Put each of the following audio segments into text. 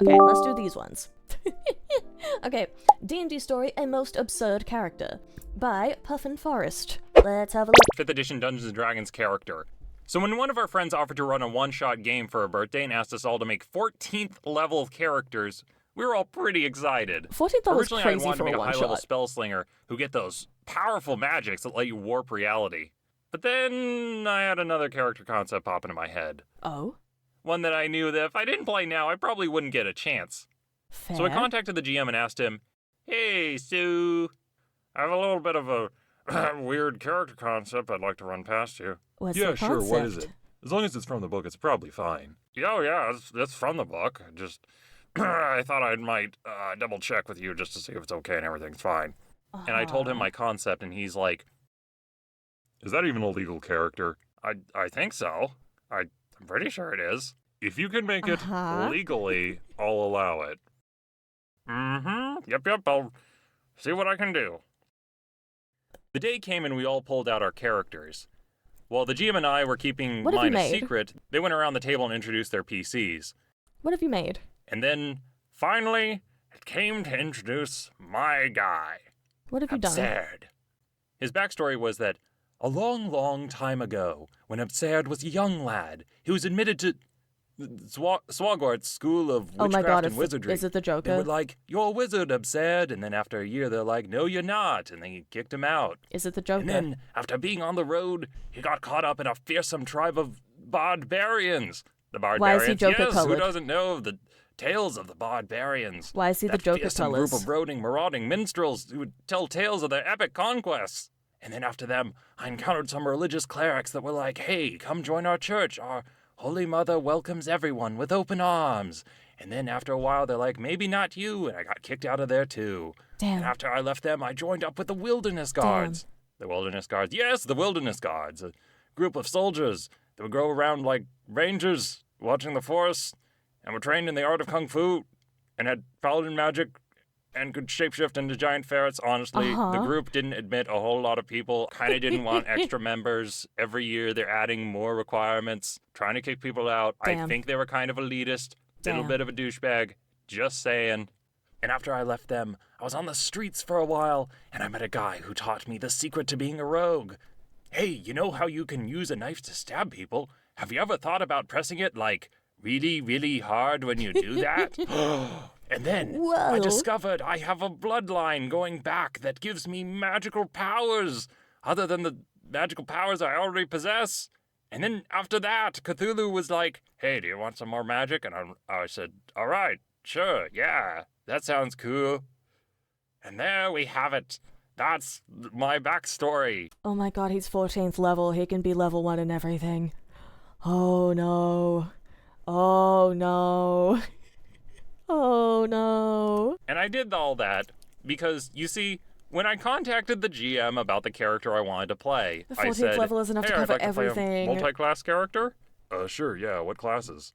Okay, let's do these ones. Okay, D&D story, A Most Absurd Character, by Puffin Forest. Let's have a look. 5th edition Dungeons & Dragons character. So when one of our friends offered to run a one-shot game for a birthday and asked us all to make 14th level characters, we were all pretty excited. 14th level is Originally, crazy I wanted for to a make a high-level one-shot. spell slinger who get those powerful magics that let you warp reality. But then I had another character concept pop into my head. Oh? One that I knew that if I didn't play now, I probably wouldn't get a chance. Fair. So I contacted the GM and asked him, "Hey, Sue, I have a little bit of a weird character concept I'd like to run past you." What's "Yeah, the sure, what is concept? it? As long as it's from the book, it's probably fine." "Oh, yeah, it's from the book. Just, I thought I might double check with you just to see if it's okay and everything's fine." And I told him my concept, and he's like, "Is that even a legal character?" I think so. I'm pretty sure it is. "If you can make it legally, I'll allow it." Yep, I'll see what I can do. The day came and we all pulled out our characters. While the GM and I were keeping What have you mine a made? secret, they went around the table and introduced their PCs. What have you made? And then, finally, it came to introduce my guy, What have you done? Abserd. His backstory was that a long, long time ago, when Abserd was a young lad, he was admitted to Swagort's School of Oh my Witchcraft god, and Wizardry. is it the They were Joker? like, "You're a wizard, Abserd," and then after a year they're like, "No, you're not," and they kicked him out. Is it the Joker? And then, after being on the road, he got caught up in a fearsome tribe of barbarians. The barbarians, Why is he Joker yes, colored? who doesn't know the tales of the barbarians? Why is he the That Joker fearsome colors? group of marauding minstrels who would tell tales of their epic conquests. And then after them, I encountered some religious clerics that were like, "Hey, come join our church. Our Holy Mother welcomes everyone with open arms." And then after a while, they're like, "Maybe not you," and I got kicked out of there too. Damn. And after I left them, I joined up with the Wilderness Guards. The Wilderness Guards, yes, the Wilderness Guards, a group of soldiers that would go around like rangers, watching the forest, and were trained in the art of kung fu, and had paladin magic, and could shapeshift into giant ferrets. Honestly, the group didn't admit a whole lot of people, kind of didn't want extra members. Every year they're adding more requirements, trying to kick people out. Damn. I think they were kind of elitist, little Damn. bit of a douchebag, just saying. And after I left them, I was on the streets for a while, and I met a guy who taught me the secret to being a rogue. "Hey, you know how you can use a knife to stab people? Have you ever thought about pressing it, like, really, really hard when you do that?" And then I Whoa. discovered I have a bloodline going back that gives me magical powers, other than the magical powers I already possess. And then after that, Cthulhu was like, "Hey, do you want some more magic?" And I said, "All right, sure, yeah, that sounds cool." And there we have it. That's my backstory. Oh my god, he's 14th level. He can be level 1 and everything. Oh no. Oh no. Oh no. And I did all that because, you see, when I contacted the GM about the character I wanted to play, The I 14th said, level is enough "Hey, to I'd cover like to play a everything." multi-class character?" Sure, yeah, what classes?"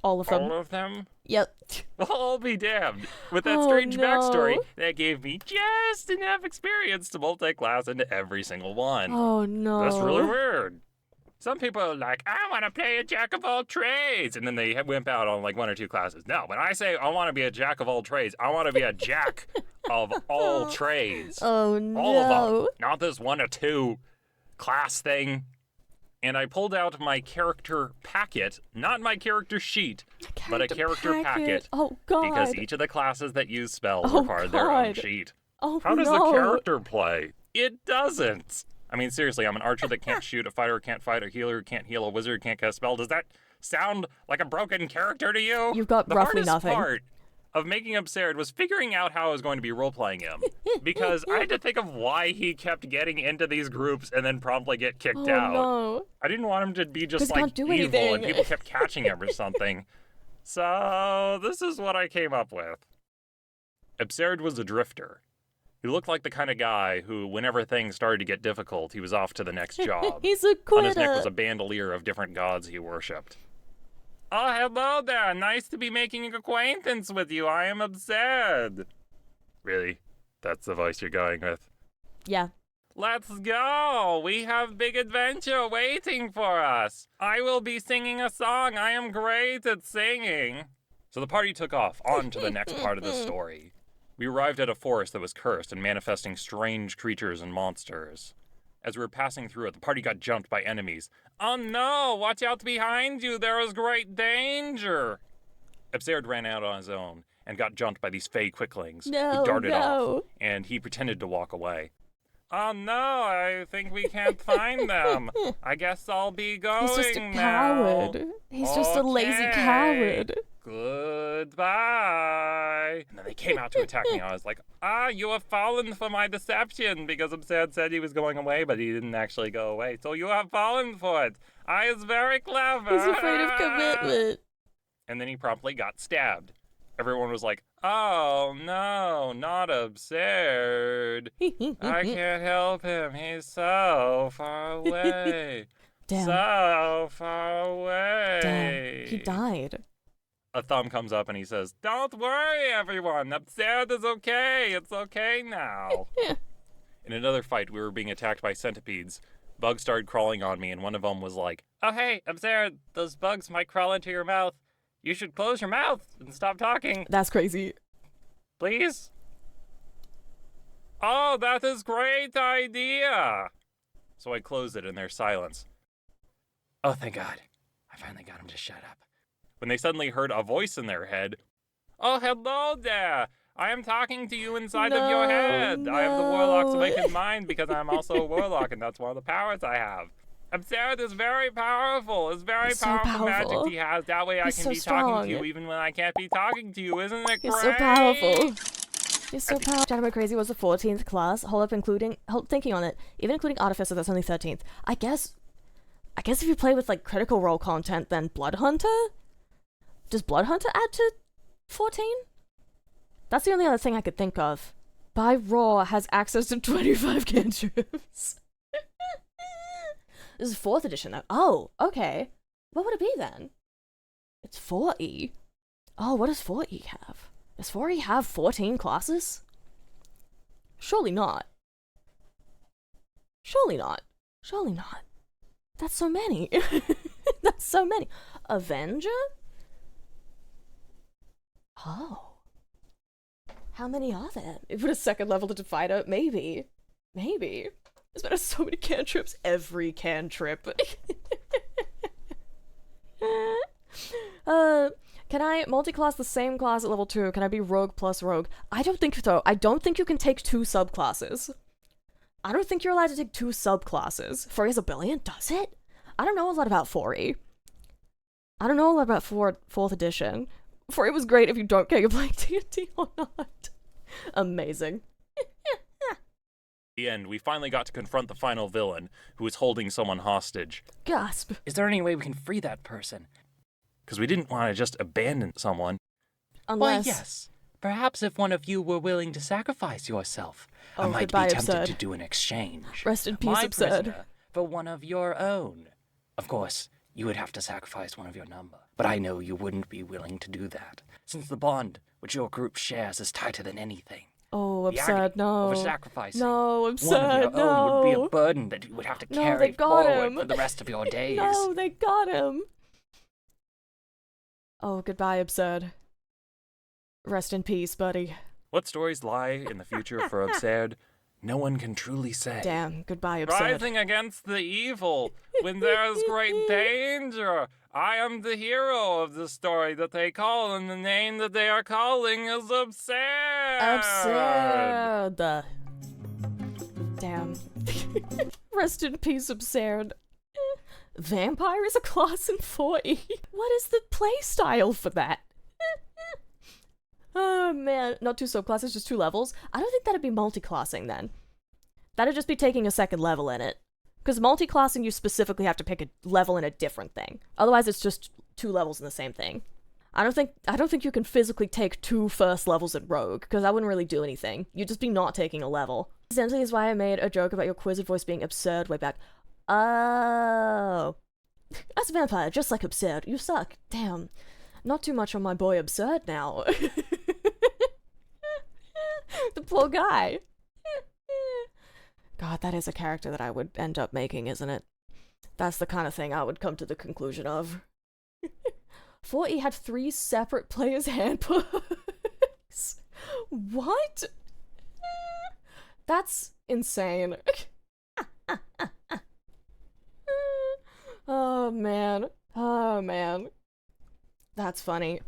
All of them. "All of them?" Yep. Well, I'll be damned. With that Oh, strange backstory, no. that gave me just enough experience to multi-class into every single one. Oh no. That's really weird. Some people are like, "I want to play a jack of all trades," and then they wimp out on like 1 or 2 classes. No, when I say I want to be a jack of all trades, I want to be a jack of all trades. Oh no. All of them. Not this 1 or 2 class thing. And I pulled out my character packet, not my character sheet, but a character packet. Oh god. Because each of the classes that use spells Oh, require their own God. sheet. Oh How does no. the character play? It doesn't. I mean, seriously, I'm an archer that can't shoot, a fighter who can't fight, a healer who can't heal, a wizard who can't cast a spell. Does that sound like a broken character to you? You've got the roughly hardest nothing. part of making Abserd was figuring out how I was going to be role-playing him. Because I had to think of why he kept getting into these groups and then promptly get kicked Oh out. no. I didn't want him to be just 'Cause he like can't do evil anything. and people kept catching him or something. So this is what I came up with. Abserd was a drifter. He looked like the kind of guy who, whenever things started to get difficult, he was off to the next job. He's a On his neck was quitter. a bandolier of different gods he worshipped. "Oh, hello there. Nice to be making acquaintance with you. I am Abserd." Really? That's the voice you're going with? Yeah. "Let's go! We have big adventure waiting for us. I will be singing a song. I am great at singing." So the party took off, on to the next part of the story. We arrived at a forest that was cursed and manifesting strange creatures and monsters. As we were passing through it, the party got jumped by enemies. Oh no! Watch out behind you! There is great danger! Abserd ran out on his own and got jumped by these fey quicklings who darted off, and he pretended to walk away. Oh no, I think we can't find them. I guess I'll be going now. He's just a coward. He's just a lazy coward. Goodbye. And then they came out to attack me. I was like, you have fallen for my deception, because Abserd said he was going away, but he didn't actually go away. So you have fallen for it. I is very clever. He's afraid of commitment. And then he promptly got stabbed. Everyone was like, oh no, not Abserd. I can't help him. He's so far away. Damn. So far away. Damn. He died. A thumb comes up and he says, don't worry, everyone. Abserd is okay. It's okay now. In another fight, we were being attacked by centipedes. Bugs started crawling on me, and one of them was like, oh, hey, Abserd, those bugs might crawl into your mouth. You should close your mouth and stop talking. That's crazy. Please? Oh, that is great idea. So I closed it in their silence. Oh, thank God. I finally got him to shut up. When they suddenly heard a voice in their head. Oh, hello there. I am talking to you inside of your head. I have the warlock's awakened mind because I'm also a warlock, and that's one of the powers I have. Abserd is very powerful. It's very powerful magic he has. That way I can be talking to you even when I can't be talking to you. Isn't it great? He's so powerful. He's so powerful. Shadow Crazy was the 14th class. Thinking on it, even including Artificer, that's only 13th. I guess if you play with like Critical Role content, then Blood Hunter? Does Blood Hunter add to 14? That's the only other thing I could think of. By Raw has access to 25 cantrips. This is 4th edition though. Oh, okay. What would it be then? It's 4E. Oh, what does 4E have? Does 4E have 14 classes? Surely not. Surely not. Surely not. That's so many. That's so many. Avenger? Oh. How many are there? If it a second level to Fighter, maybe. Maybe. There's been so many cantrips. Every cantrip. Can I multi-class the same class at level 2? Can I be rogue plus rogue? I don't think so. I don't think you can take 2 subclasses. I don't think you're allowed to take 2 subclasses. 4E is a billion? Does it? I don't know a lot about 4E. I don't know a lot about 4th edition. 4E was great if you don't care you're playing D&D or not. Amazing. The end, we finally got to confront the final villain, who was holding someone hostage. Gasp. Is there any way we can free that person? Because we didn't want to just abandon someone. Unless... Why, yes. Perhaps if one of you were willing to sacrifice yourself, I might be goodbye, tempted Abserd. to do an exchange. Rest in peace, My Abserd. prisoner for one of your own. Of course, you would have to sacrifice one of your number, but I know you wouldn't be willing to do that, since the bond which your group shares is tighter than anything. Oh, The Abserd, agony no. of sacrificing No, one of Abserd, your no. own would be a burden that you would have to No, carry they got forward him. for the rest of your days. No, they got him. Oh, goodbye, Abserd. Rest in peace, buddy. What stories lie in the future for Abserd? No one can truly say. Damn, goodbye, Abserd. Rising against the evil when there is great danger. I am the hero of the story that they call, and the name that they are calling is Abserd. Abserd. Damn. Rest in peace, Abserd. Vampire is a class in 4E. What is the playstyle for that? Oh man, not 2 subclasses, just 2 levels. I don't think that'd be multi-classing then. That'd just be taking a second level in it. Because multi-classing, you specifically have to pick a level in a different thing. Otherwise, it's just 2 levels in the same thing. I don't think you can physically take 2 first levels in Rogue, because that wouldn't really do anything. You'd just be not taking a level. Essentially is why I made a joke about your Quizzed voice being Abserd way back. Oh. As a vampire, just like Abserd, you suck. Damn. Not too much on my boy Abserd now. The poor guy. God, that is a character that I would end up making, isn't it? That's the kind of thing I would come to the conclusion of. thought he had 3 separate players' handbooks. What? That's insane. Oh man. Oh man. That's funny.